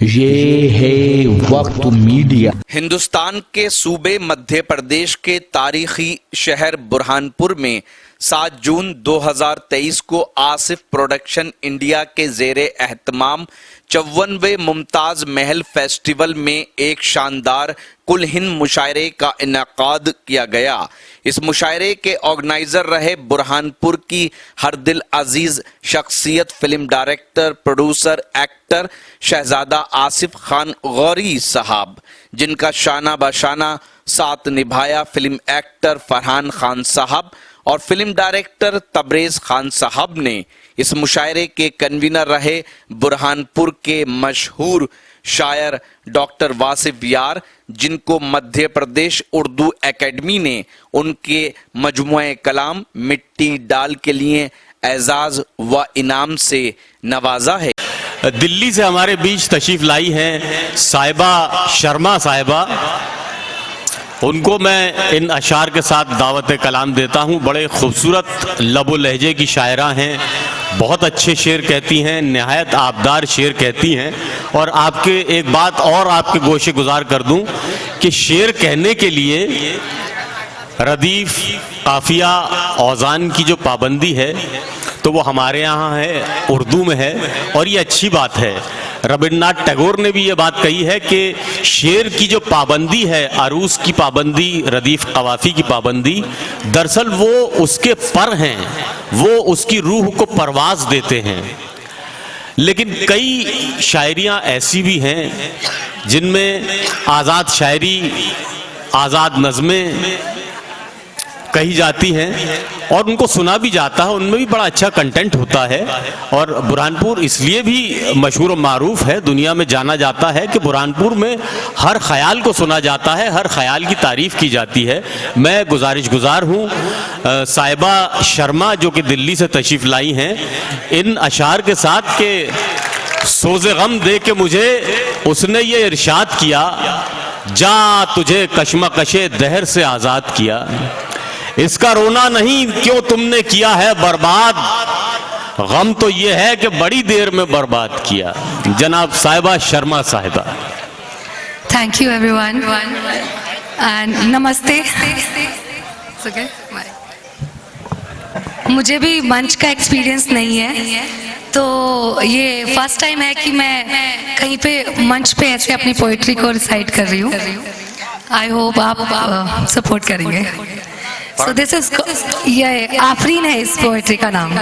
ये है वक्त मीडिया। हिंदुस्तान के सूबे मध्य प्रदेश के तारीखी शहर बुरहानपुर में 7 जून 2023 को आसिफ प्रोडक्शन इंडिया के ज़ेरे एहतमाम 54वें मुमताज़ महल फेस्टिवल में एक शानदार कुल हिंद मुशायरे का इनेकाद किया गया। इस मुशायरे के ऑर्गेनाइजर रहे बुरहानपुर की हर दिल अजीज शख्सियत फिल्म डायरेक्टर, प्रोड्यूसर, एक्टर शहजादा आसिफ खान गौरी साहब, जिनका शाना बशाना साथ निभाया फिल्म एक्टर फरहान खान साहब और फिल्म डायरेक्टर तबरेज खान साहब ने। इस मुशायरे के कन्वीनर रहे बुरहानपुर के मशहूर शायर डॉक्टर वासिफ यार, जिनको मध्य प्रदेश उर्दू एकेडमी ने उनके मजमुए कलाम मिट्टी डाल के लिए एजाज व इनाम से नवाजा है। दिल्ली से हमारे बीच तशरीफ लाई हैं साहिबा शर्मा साहिबा। उनको मैं इन अशार के साथ दावत कलाम देता हूँ। बड़े खूबसूरत लबो लहजे की शायरा हैं, बहुत अच्छे शेर कहती हैं, नहायत आबदार शेर कहती हैं। और आपके एक बात और आपके गोशे गुजार कर दूं कि शेर कहने के लिए रदीफ, काफिया, औज़ान की जो पाबंदी है तो वो हमारे यहाँ है, उर्दू में है, और ये अच्छी बात है। रविन्द्रनाथ टैगोर ने भी ये बात कही है कि शेर की जो पाबंदी है, अरूस की पाबंदी, रदीफ कवाफी की पाबंदी, दरअसल वो उसके पर हैं, वो उसकी रूह को परवाज देते हैं। लेकिन कई शायरियाँ ऐसी भी हैं जिनमें आज़ाद शायरी, आज़ाद नज़में कही जाती हैं और उनको सुना भी जाता है, उनमें भी बड़ा अच्छा कंटेंट होता है। और बुरहानपुर इसलिए भी मशहूर और मारूफ है, दुनिया में जाना जाता है कि बुरहानपुर में हर ख्याल को सुना जाता है, हर ख्याल की तारीफ़ की जाती है। मैं गुजार हूँ साहिबा शर्मा जो कि दिल्ली से तशरीफ़ लाई हैं, इन अशार के साथ के सोज़े गम दे के मुझे उसने ये इरशाद किया, जा तुझे कश्मकशे दहर से आज़ाद किया, इसका रोना नहीं क्यों तुमने किया है बर्बाद, गम तो ये है कि बड़ी देर में बर्बाद किया। जनाब साहिबा शर्मा साहिबा। थैंक यू एवरीवन एंड नमस्ते। मुझे भी मंच का एक्सपीरियंस नहीं है, तो ये फर्स्ट टाइम है कि मैं कहीं पे मंच पे ऐसे अपनी पोइट्री को रिसाइट कर रही हूँ। आई होप आप सपोर्ट करेंगे। So this is ये आफरीन है इस पोएट्री का नाम।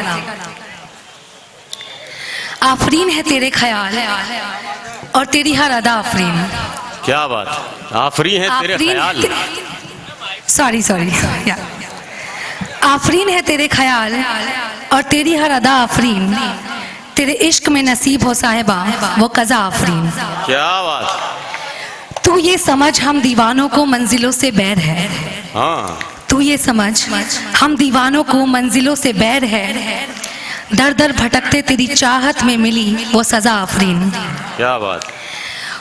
आफरीन है तेरे ख्याल और तेरी हर अदा आफरीन। क्या बात, आफरीन है तेरे ख्याल। सॉरी आफरीन है तेरे ख्याल और तेरी हर अदा आफरीन, तेरे इश्क में नसीब हो साहिबा वो कज़ा आफरीन। क्या बात। तू ये समझ हम दीवानों को मंजिलों से बैर है। हाँ, तू ये समझ हम दीवानों को मंजिलों से बैर है, दर दर भटकते तेरी चाहत में मिली वो सजा आफरीन। क्या बात।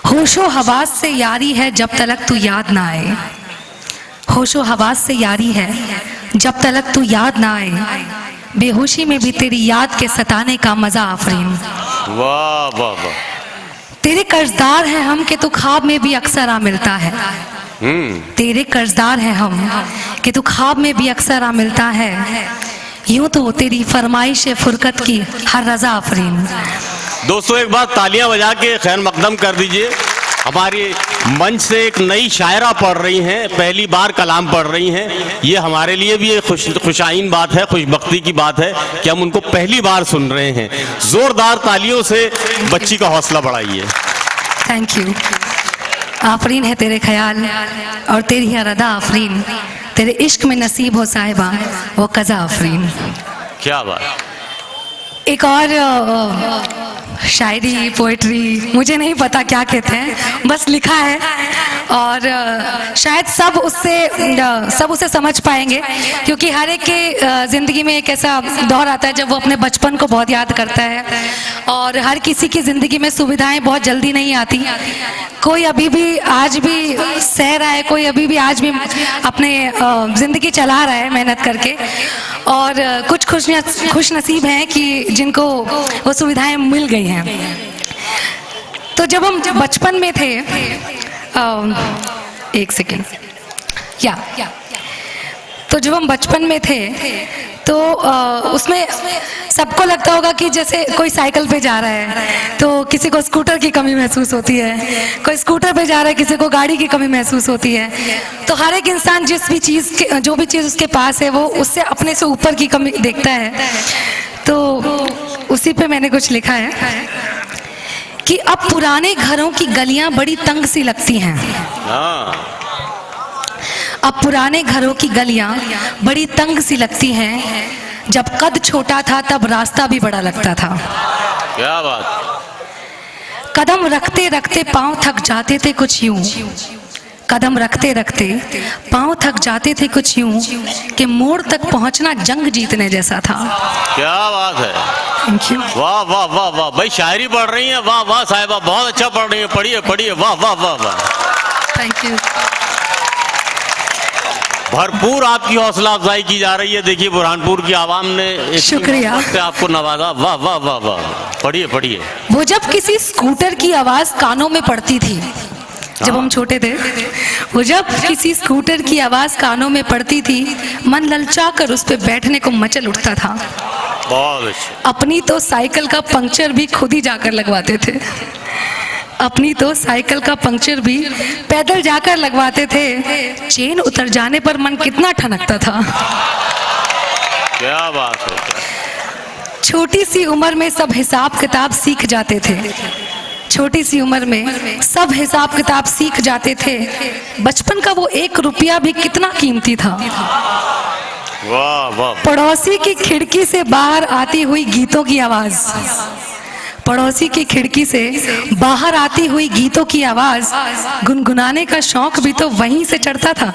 होशो हवास से यारी है जब तलक तू याद ना आए, होशो हवास से यारी है जब तलक तू याद ना आए, बेहोशी में भी तेरी याद के सताने का मजा आफरीन। वाह वाह वाह। तेरे कर्जदार हैं हम कि तू ख्वाब में भी अक्सर आ मिलता है, तेरे कर्जदार हैं हम कि तू ख्वाब में भी अक्सर आ मिलता है, यूं तो तेरी फरमाइश फुरकत की हर रजा आफरीन। दोस्तों एक बार तालियां बजा के खैर मकदम कर दीजिए। हमारी मंच से एक नई शायरा पढ़ रही हैं, पहली बार कलाम पढ़ रही हैं। ये हमारे लिए भी एक खुशाइन बात है, खुशबख्ती की बात है कि हम उनको पहली बार सुन रहे हैं। जोरदार तालियों से बच्ची का हौसला बढ़ाइए। Thank you. आफरीन है तेरे ख्याल और तेरी हर अदा आफरीन, तेरे इश्क में नसीब हो साहिबा वो कज़ा आफरीन। क्या बात। एक और शायरी, पोएट्री, मुझे नहीं पता क्या कहते हैं, बस लिखा है और शायद सब उसे समझ पाएंगे, क्योंकि हर एक के ज़िंदगी में एक ऐसा दौर आता है जब वो अपने बचपन को बहुत याद करता है, और हर किसी की ज़िंदगी में सुविधाएं बहुत जल्दी नहीं आती। कोई अभी भी आज भी सह रहा है, कोई अभी भी आज भी अपने ज़िंदगी चला रहा है मेहनत करके, और कुछ खुश नसीब हैं कि जिनको वो सुविधाएं मिल गई हैं। तो जब हम बचपन में थे, एक सेकेंड, या तो जब हम बचपन में थे तो उसमें सबको लगता होगा कि जैसे कोई साइकिल पे जा रहा है तो किसी को स्कूटर की कमी महसूस होती है, कोई स्कूटर पे जा रहा है किसी को गाड़ी की कमी महसूस होती है। तो हर एक इंसान जिस भी चीज़ जो भी चीज़ उसके पास है वो उससे अपने से ऊपर की कमी देखता है। तो उसी पे मैंने कुछ लिखा है कि अब पुराने घरों की गलियां बड़ी तंग सी लगती हैं। अब पुराने घरों की गलियां बड़ी तंग सी लगती हैं। जब कद छोटा था तब रास्ता भी बड़ा लगता था। क्या बात। कदम रखते रखते पांव थक जाते थे कुछ यूं, कदम रखते रखते पांव थक जाते थे कुछ यूं कि मोड़ तक पहुंचना जंग जीतने जैसा था। क्या बात है। Thank you. वाह वाह वाह वाह भाई, शायरी पढ़ रही हैं, वाह वाह साहिबा, बहुत अच्छा पढ़ रही हैं, पढ़िए पढ़िए, वाह वाह वाह वाह। Thank you. भरपूर आपकी हौसला अफजाई की जा रही है। देखिए बुरहानपुर की आवाम ने शुक्रिया से आपको नवाजा, वाह वाह वाह वाह। पढ़िए पढ़िए। वो जब किसी स्कूटर की आवाज कानों में पड़ती थी, जब हम छोटे थे, वो जब किसी स्कूटर की आवाज कानों में पड़ती थी, मन ललचा कर उस पे बैठने को मचल उठता था। बहुत अच्छा। अपनी तो साइकिल का पंक्चर भी खुद ही जाकर लगवाते थे, अपनी तो साइकिल का पंक्चर भी पैदल जाकर लगवाते थे। चेन उतर जाने पर मन कितना ठनकता था। क्या बात है। छोटी सी उम्र में सब हिसाब किताब सीख जाते थे, छोटी सी उम्र में सब हिसाब किताब सीख जाते थे। बचपन का वो 1 रुपया भी कितना कीमती था। वाह वाह। पड़ोसी की खिड़की से बाहर आती हुई गीतों की आवाज, पड़ोसी की खिड़की से बाहर आती हुई गीतों की आवाज गुनगुनाने का शौक भी तो वहीं से चढ़ता था।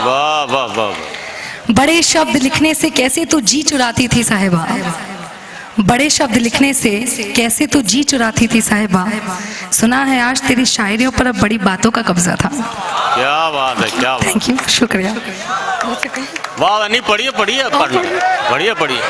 वाह वाह वाह। बड़े शब्द लिखने से कैसे तू जी चुराती थी साहिबा, बड़े शब्द लिखने से कैसे तू जी चुराती थी साहिबा। सुना है आज तेरी शायरियों पर अब बड़ी बातों का कब्जा था। क्या बात है, क्या बात। थैंक यू, शुक्रिया। वाह, नहीं पढ़िए पढ़िए पढ़िए पढ़िए।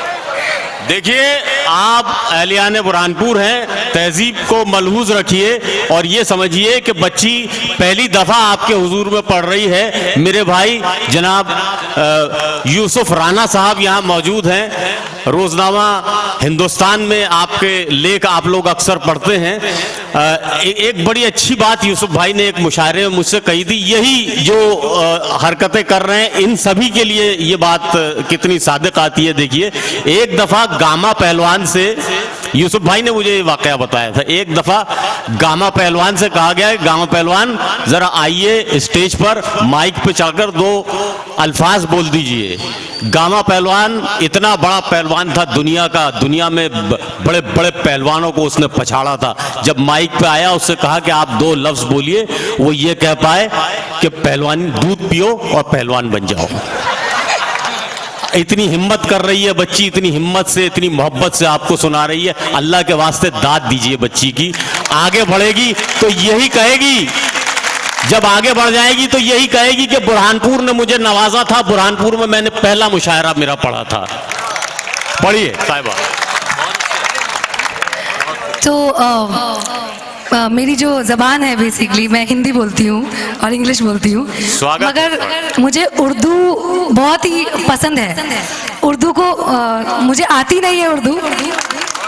देखिए आप अहलियान बुरहानपुर हैं, तहजीब को मलहूज रखिए और ये समझिए कि बच्ची पहली दफ़ा आपके हुजूर में पढ़ रही है। मेरे भाई जनाब यूसुफ राना साहब यहाँ मौजूद हैं। रोज़नामा हिंदुस्तान में आपके लेख आप लोग अक्सर पढ़ते हैं। एक बड़ी अच्छी बात यूसुफ भाई ने एक मुशायरे में मुझसे कही थी, यही जो हरकतें कर रहे हैं इन सभी के लिए ये बात कितनी सादिक आती है। देखिए एक दफ़ा गामा पहलवान से, यूसुफ भाई ने मुझे ये वाकया बताया था, एक दफ़ा गामा पहलवान से कहा गया है, गामा पहलवान ज़रा आइए स्टेज पर, माइक पे चढ़कर 2 अल्फाज बोल दीजिए। गामा पहलवान इतना बड़ा पहलवान था दुनिया का, दुनिया में बड़े बड़े पहलवानों को उसने पछाड़ा था। जब माइक पे आया उससे कहा कि आप 2 लफ्ज बोलिए, वो ये कह पाए कि पहलवान दूध पियो और पहलवान बन जाओ। इतनी हिम्मत कर रही है बच्ची, इतनी हिम्मत से, इतनी मोहब्बत से आपको सुना रही है। अल्लाह के वास्ते दाद दीजिए बच्ची की। आगे बढ़ेगी तो यही कहेगी, जब आगे बढ़ जाएगी तो यही कहेगी कि बुरहानपुर ने मुझे नवाजा था, बुरहानपुर में मैंने पहला मुशायरा मेरा पढ़ा था। पढ़िए साहिबा। तो मेरी जो ज़बान है बेसिकली मैं हिंदी बोलती हूँ और इंग्लिश बोलती हूँ, मगर मुझे उर्दू बहुत ही पसंद है। उर्दू को मुझे आती नहीं है उर्दू,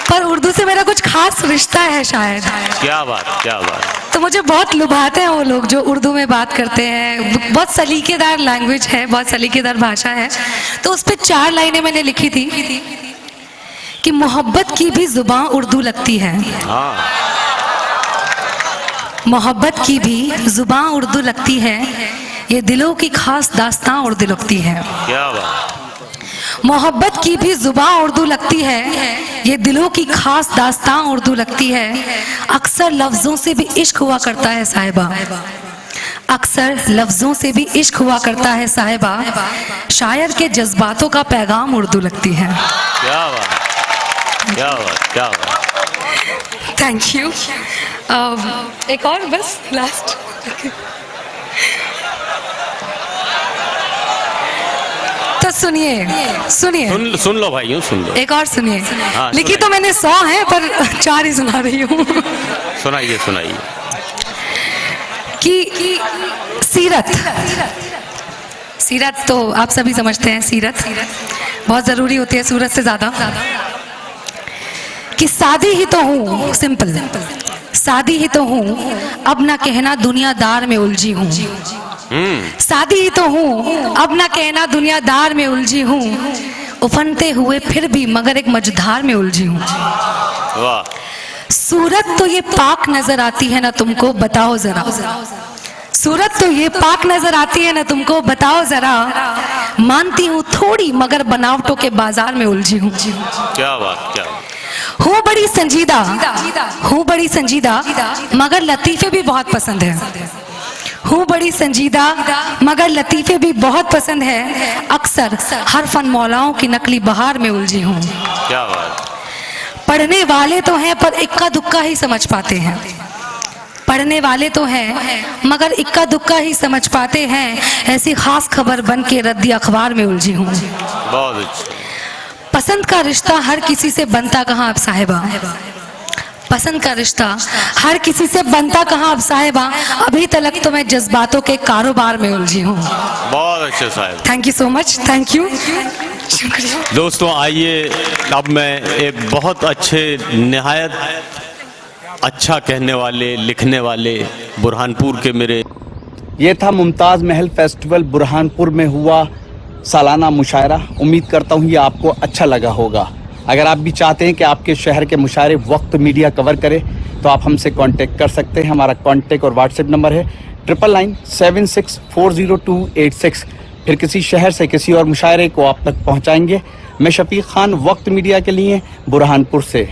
पर उर्दू से मेरा कुछ खास रिश्ता है शायद। क्या बात, क्या बात। तो मुझे बहुत लुभाते हैं वो लोग जो उर्दू में बात करते हैं। बहुत सलीकेदार लैंग्वेज है, बहुत सलीकेदार भाषा है। तो उस पर 4 लाइनें मैंने लिखी थी कि मोहब्बत की भी जुबान उर्दू लगती है, मोहब्बत की भी जुबान उर्दू लगती है, ये दिलों की खास दास्तां उर्दू लगती है। क्या बात। मोहब्बत की भी जुबान उर्दू लगती है, ये दिलों की खास दास्तां उर्दू लगती है। अक्सर लफ्जों से भी इश्क हुआ करता है साहिबा, अक्सर लफ्जों से भी इश्क हुआ करता है साहिबा। शायर के जज्बातों का पैगाम उर्दू लगती है। क्या बात, क्या बात, क्या बात। Thank you. एक और बस लास्ट। तो सुनिए सुनिए, सुन लो भाइयों, सुन लो। एक और सुनिए। हाँ, लिखी तो मैंने 100 है पर 4 ही सुना रही हूँ। सुनाइए सुनाइए। कि सीरत तो आप सभी समझते हैं, सीरत बहुत जरूरी होती है सूरत से ज्यादा। कि सादी ही तो हूँ, सिंपल, सादी ही तो हूँ, अब ना कहना दुनियादार में उलझी हूँ। सादी ही तो हूँ, अब ना कहना दुनियादार में उलझी हूँ, उफनते हुए फिर भी मगर एक मझधार में उलझी हूँ। वाह। सूरत तो ये पाक नजर आती है ना तुमको, बताओ जरा। सूरत तो ये पाक नजर आती है ना तुमको, बताओ जरा। मानती हूँ थोड़ी मगर बनावटों के बाजार में उलझी हूँ। क्या बात, क्या बात। हूँ बड़ी संजीदा मगर लतीफे भी बहुत पसंद है। हूँ बड़ी संजीदा मगर लतीफे भी बहुत पसंद है, अक्सर हर फन मौलाओं की नकली बहार में उलझी हूँ। क्या बात। पढ़ने वाले तो हैं पर इक्का दुक्का ही समझ पाते हैं। पढ़ने वाले तो हैं मगर इक्का दुक्का ही समझ पाते हैं, ऐसी खास खबर बन के रद्दी अखबार में उलझी हूँ। बहुत अच्छा। पसंद का रिश्ता हर किसी से बनता कहाँ अब साहिबा, पसंद का रिश्ता हर किसी से बनता कहाँ अब साहिबा, अभी तक तो मैं जज्बातों के कारोबार में उलझी हूँ। बहुत अच्छे Sahib. Thank you so much, thank you, शुक्रिया। दोस्तों आइए अब मैं एक बहुत अच्छे, निहायत अच्छा कहने वाले, लिखने वाले बुरहानपुर के मेरे, ये था मुमताज़ महल फेस्टिवल बुरहानपुर में हुआ सालाना मुशायरा। उम्मीद करता हूँ ये आपको अच्छा लगा होगा। अगर आप भी चाहते हैं कि आपके शहर के मुशायरे वक्त मीडिया कवर करे तो आप हमसे कांटेक्ट कर सकते हैं। हमारा कांटेक्ट और व्हाट्सएप नंबर है 9997640286। फिर किसी शहर से किसी और मुशायरे को आप तक पहुँचाएंगे। मैं शफीक खान, वक्त मीडिया के लिए बुरहानपुर से।